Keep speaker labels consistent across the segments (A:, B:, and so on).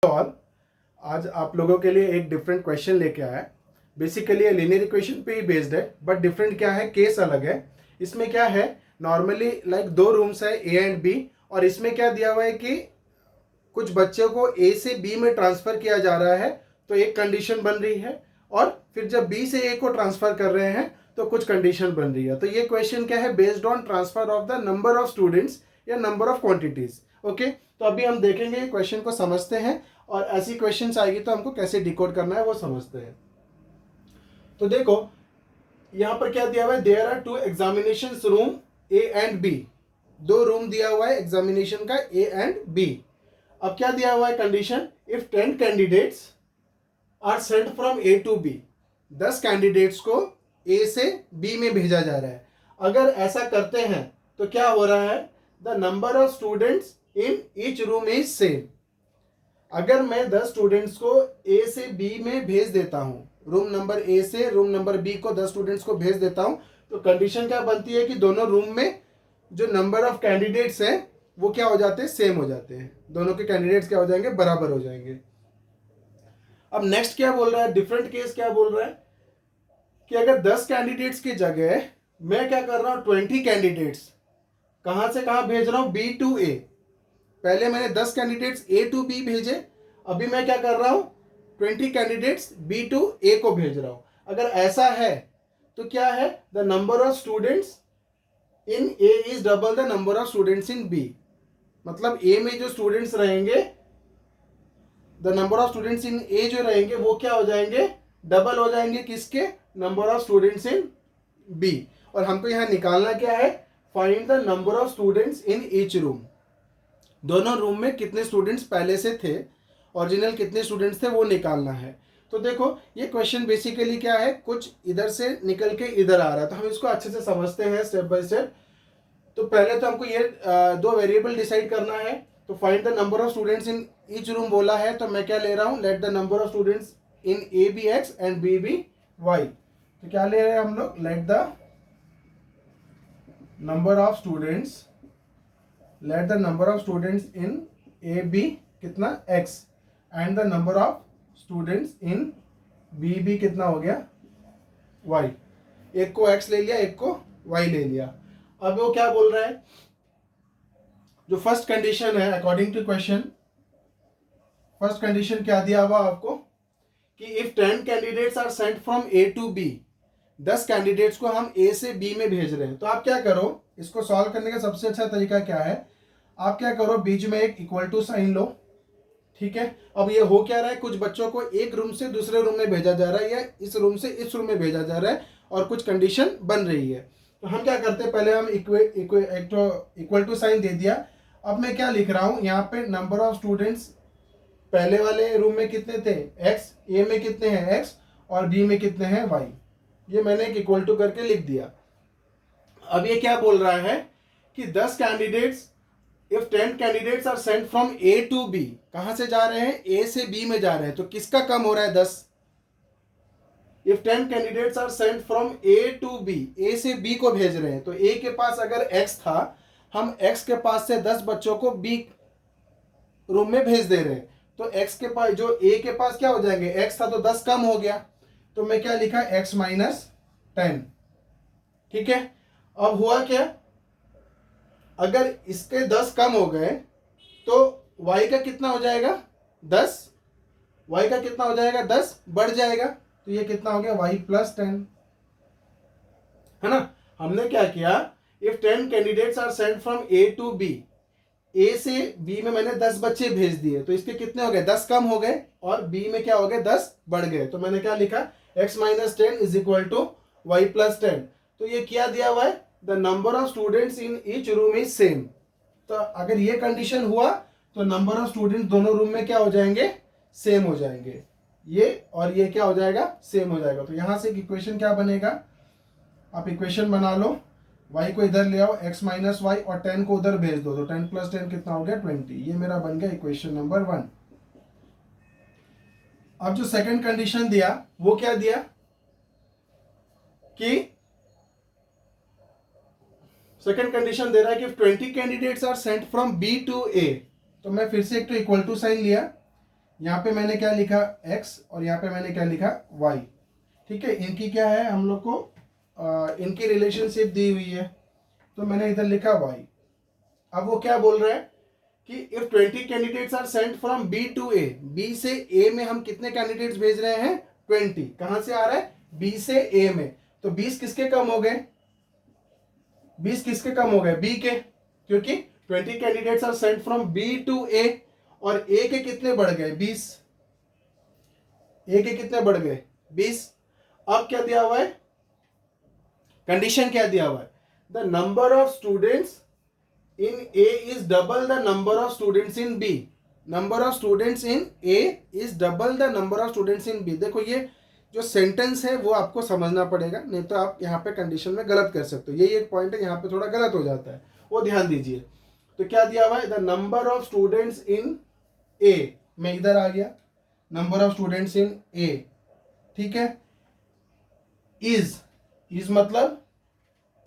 A: All, आज आप लोगों के लिए एक डिफरेंट क्वेश्चन लेके आया है। बेसिकली ये लीनियर इक्वेशन पे ही बेस्ड है, बट डिफरेंट क्या है, केस अलग है। इसमें क्या है, नॉर्मली लाइक दो रूम्स है ए एंड बी, और इसमें क्या दिया हुआ है कि कुछ बच्चों को ए से बी में ट्रांसफर किया जा रहा है, तो एक कंडीशन बन रही है, और फिर जब बी से ए को ट्रांसफर कर रहे हैं तो कुछ कंडीशन बन रही है। तो ये क्वेश्चन क्या है, based on transfer of the number of students या नंबर ऑफ क्वांटिटीज। ओके, तो अभी हम देखेंगे क्वेश्चन को समझते हैं, और ऐसी क्वेश्चंस आएगी तो हमको कैसे डिकोड करना है वो समझते हैं। तो देखो यहाँ पर क्या दिया हुआ है, there are two examination room A and B. दो रूम दिया हुआ है एग्जामिनेशन का, ए एंड बी। अब क्या दिया हुआ है condition, if 10 candidates are sent from A to B, 10 candidates को ए से बी में भेजा जा रहा है। अगर ऐसा करते हैं तो क्या हो रहा है, the number of students in each room is same. अगर मैं 10 स्टूडेंट्स को ए से बी में भेज देता हूं, रूम नंबर ए से रूम नंबर बी को 10 स्टूडेंट्स को भेज देता हूं, तो कंडीशन क्या बनती है कि दोनों रूम में जो नंबर ऑफ कैंडिडेट्स हैं वो क्या हो जाते हैं, सेम हो जाते हैं। दोनों के कैंडिडेट्स क्या हो जाएंगे, बराबर हो जाएंगे। अब नेक्स्ट क्या बोल रहा है, डिफरेंट केस क्या बोल रहा है कि अगर 10 कैंडिडेट्स की जगह मैं क्या कर रहा हूं, 20 कैंडिडेट्स कहां से कहां भेज रहा हूं, बी टू ए। पहले मैंने 10 कैंडिडेट्स ए टू बी भेजे, अभी मैं क्या कर रहा हूं, 20 कैंडिडेट्स बी टू ए को भेज रहा हूं। अगर ऐसा है तो क्या है, the number of students in A is double the number of students in B. मतलब ए में जो स्टूडेंट्स रहेंगे, the number of students in A जो रहेंगे वो क्या हो जाएंगे, डबल हो जाएंगे किसके, number of students in B. और हमको यहां निकालना क्या है, find the number of students in each room. दोनों रूम में कितने स्टूडेंट्स पहले से थे, ओरिजिनल कितने स्टूडेंट्स थे वो निकालना है। तो देखो ये क्वेश्चन बेसिकली क्या है, कुछ इधर से निकल के इधर आ रहा है, तो हम इसको अच्छे से समझते हैं स्टेप बाय स्टेप। तो पहले तो हमको ये दो वेरिएबल डिसाइड करना है। तो find the number of students in each room बोला है, तो मैं क्या ले रहा हूँ, let the number of students in A B X and B B Y. तो क्या ले रहे हैं हम लोग, let the number of students, let the number of students in A B कितना, X, and the number of students in B B कितना हो गया, वाई। एक को एक्स ले लिया, एक को वाई ले लिया। अब वो क्या बोल रहा है, जो फर्स्ट कंडीशन है according to question, first condition क्या दिया हुआ आपको कि if 10 candidates are sent from A to B, 10 candidates को हम ए से बी में भेज रहे हैं। तो आप क्या करो, इसको सॉल्व करने का सबसे अच्छा तरीका क्या है, आप क्या करो, बीच में एक इक्वल टू साइन लो। ठीक है, अब ये हो क्या रहा है, कुछ बच्चों को एक रूम से दूसरे रूम में भेजा जा रहा है, या इस रूम से इस रूम में भेजा जा रहा है, और कुछ कंडीशन बन रही है। तो हम क्या करते हैं, पहले हम इक्वल टू साइन दे दिया। अब मैं क्या लिख रहा हूं, यहाँ पे नंबर ऑफ स्टूडेंट्स पहले वाले रूम में कितने थे, एक्स, ए में कितने हैं एक्स, और बी में कितने हैं वाई। ये मैंने एक इक्वल टू करके लिख दिया। अब ये क्या बोल रहा है कि 10 candidates, if 10 candidates are sent from A to B, कहां से जा रहे हैं, ए से बी में जा रहे हैं, तो किसका कम हो रहा है, 10। If 10 candidates are sent from A to B, A से बी को भेज रहे हैं, तो ए के पास अगर एक्स था, हम एक्स के पास से 10 बच्चों को बी रूम में भेज दे रहे हैं, तो एक्स के पास, जो ए के पास क्या हो जाएंगे, एक्स था तो 10 कम हो गया, तो मैं क्या लिखा, एक्स माइनस 10। ठीक है, अब हुआ क्या, अगर इसके 10 कम हो गए तो y का कितना हो जाएगा, 10, y का कितना हो जाएगा, 10 बढ़ जाएगा, तो ये कितना हो गया, y प्लस 10, है ना। हमने क्या किया, if 10 candidates are sent from A to B, A से बी में मैंने 10 बच्चे भेज दिए, तो इसके कितने हो गए, 10 कम हो गए, और बी में क्या हो गए, 10 बढ़ गए, तो मैंने क्या लिखा, x minus 10 is equal to y plus 10। तो ये क्या दिया हुआ है, the number of students in each room is same. तो अगर ये कंडीशन हुआ तो नंबर ऑफ स्टूडेंट्स दोनों रूम में क्या हो जाएंगे, सेम हो जाएंगे, ये और ये क्या हो जाएगा, सेम हो जाएगा। तो यहां से इक्वेशन क्या बनेगा, आप इक्वेशन बना लो, y को इधर ले आओ, x माइनस वाई, और 10 को उधर भेज दो, तो 10 प्लस 10 कितना हो गया, 20। ये मेरा बन गया इक्वेशन नंबर 1। अब जो सेकंड कंडीशन दिया वो क्या दिया कि सेकंड कंडीशन दे रहा है कि 20 candidates are sent from B to A, तो मैं फिर से एक तो इक्वल टू साइन लिया, यहाँ पे मैंने क्या लिखा x और यहाँ पे मैंने क्या लिखा y। ठीक है, इनकी क्या है, हम लोग को इनकी रिलेशनशिप दी हुई है, तो मैंने इधर लिखा y। अब वो क्या बोल रहा है कि if 20 candidates are sent from B to A, B से ए में हम कितने कैंडिडेट्स भेज रहे हैं 20। कहां से आ रहा है, बी से ए में, तो 20 किसके कम हो गए, 20 किसके कम हो गए, बी के, क्योंकि 20 candidates are sent from B to A, और ए के कितने बढ़ गए 20, ए के कितने बढ़ गए 20। अब क्या दिया हुआ है, कंडीशन क्या दिया हुआ है, the number of students in A is double the number of students in B. Number of students in A is double the number of students in B. देखो ये जो सेंटेंस है वो आपको समझना पड़ेगा, नहीं तो आप यहाँ पे कंडीशन में गलत कर सकते हो। यही एक पॉइंट है, यहाँ पे थोड़ा गलत हो जाता है, वो ध्यान दीजिए। तो क्या दिया हुआ है, the number of students in A, मैं इधर आ गया, number of students in A, ठीक है, इज मतलब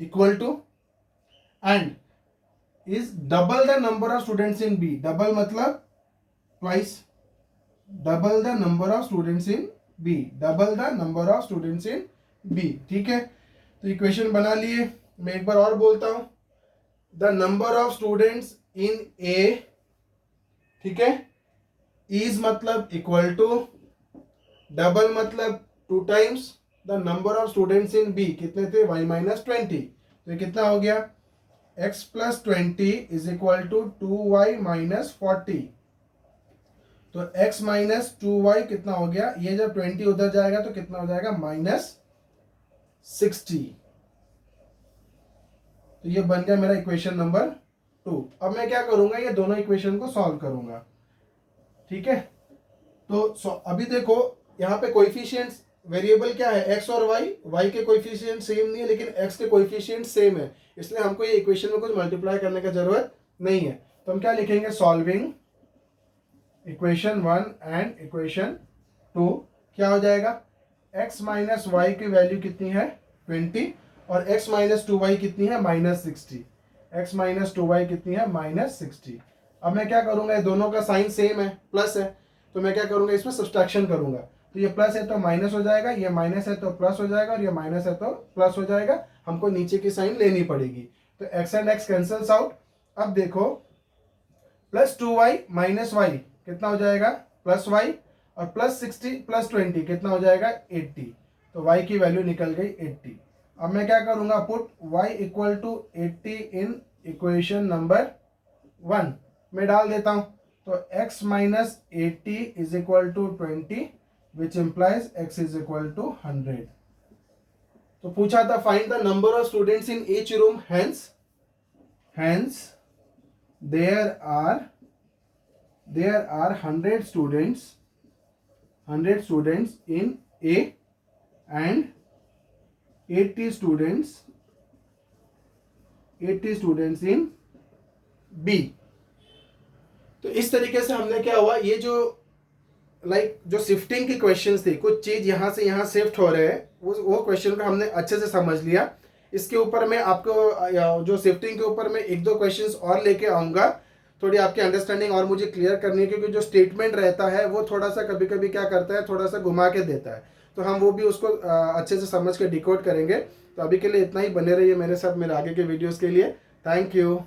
A: equal to, and is double the number of students in B. double मतलब twice, double the number of students in B, double the number of students in B। ठीक है, तो equation बना लिए। मैं एक बार और बोलता हूं, the number of students in A, ठीक है, is मतलब इक्वल टू, डबल मतलब 2 times the number of students in B, कितने थे y माइनस 20, तो ये कितना हो गया x plus 20 is equal to 2y minus 40। तो x माइनस 2y कितना हो गया, ये जब 20 उधर जाएगा तो कितना हो जाएगा माइनस 60। तो ये बन गया मेरा इक्वेशन नंबर 2। अब मैं क्या करूंगा, ये दोनों इक्वेशन को सॉल्व करूंगा। ठीक है, तो अभी देखो यहाँ पे कोएफिशिएंट्स वेरिएबल क्या है, x और y के कोएफिशिएंट सेम नहीं है, लेकिन x के कोएफिशिएंट सेम है, इसलिए हमको ये इक्वेशन में कुछ मल्टीप्लाई करने का जरूरत नहीं है। तो हम क्या लिखेंगे, सॉल्विंग इक्वेशन 1 एंड इक्वेशन 2, क्या हो जाएगा, x माइनस वाई की वैल्यू कितनी है 20, और x माइनस 2y कितनी है माइनस 60, x माइनस 2y कितनी है माइनस 60। अब मैं क्या करूंगा, ये दोनों का साइन सेम है, प्लस है, तो मैं क्या करूंगा, इसमें सब्सट्रैक्शन करूंगा। तो ये प्लस है तो माइनस हो जाएगा, ये माइनस है तो प्लस हो जाएगा, और ये माइनस है तो प्लस हो जाएगा। हमको नीचे की साइन लेनी पड़ेगी, तो x and x cancels out. अब देखो प्लस 2y माइनस वाई कितना हो जाएगा प्लस y, और प्लस 60 प्लस 20 कितना हो जाएगा 80। तो y की वैल्यू निकल गई 80। अब मैं क्या करूंगा, put y equal to 80 in equation number 1 में डाल देता हूं। तो x minus 80 is equal to 20, which implies x is equal to 100। तो पूछा था find the number of students in each room, hence there are 100 students in A and 80 students in B। तो इस तरीके से हमने क्या हुआ, ये जो जो शिफ्टिंग की क्वेश्चंस थे, कुछ चीज यहाँ से यहाँ शिफ्ट हो रहे हैं, वो क्वेश्चन को हमने अच्छे से समझ लिया। इसके ऊपर मैं आपको जो शिफ्टिंग के ऊपर मैं 1-2 क्वेश्चंस और लेके आऊँगा, थोड़ी आपकी अंडरस्टैंडिंग और मुझे क्लियर करनी है, क्योंकि जो स्टेटमेंट रहता है वो थोड़ा सा कभी कभी क्या करता है, थोड़ा सा घुमा के देता है, तो हम वो भी उसको अच्छे से समझ के डिकोड करेंगे। तो अभी के लिए इतना ही, बने रहिए मेरे साथ मेरे आगे के वीडियोज़ के लिए। Thank you.